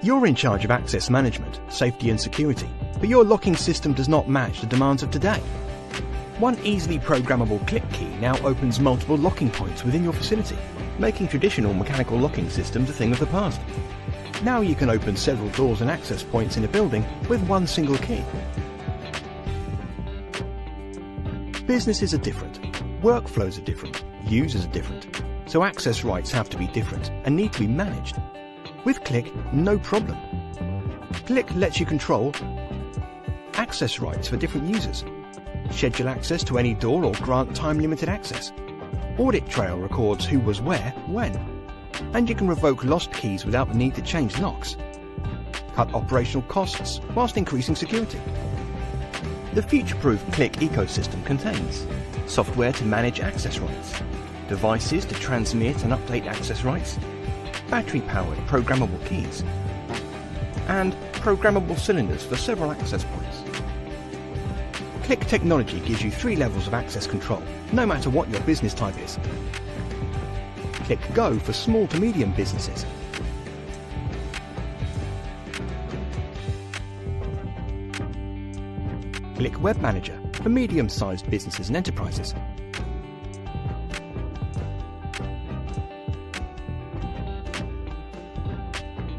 You're in charge of access management, safety and security, but your locking system does not match the demands of today. One easily programmable CLIQ key now opens multiple locking points within your facility, making traditional mechanical locking systems a thing of the past. Now you can open several doors and access points in a building with one single key. Businesses are different, workflows are different, users are different, so access rights have to be different and need to be managed. With CLIQ, no problem. CLIQ lets you control access rights for different users, schedule access to any door or grant time-limited access. Audit trail records who was where, when, and you can revoke lost keys without the need to change locks. Cut operational costs whilst increasing security. The future-proof CLIQ ecosystem contains software to manage access rights, devices to transmit and update access rights, battery-powered programmable keys, and programmable cylinders for several access points. CLIQ technology gives you 3 levels of access control, no matter what your business type is. CLIQ Go for small to medium businesses. CLIQ Web Manager for medium-sized businesses and enterprises.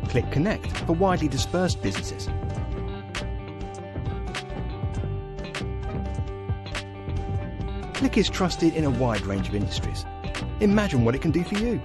CLIQ Connect for widely dispersed businesses. CLIQ is trusted in a wide range of industries. Imagine what it can do for you.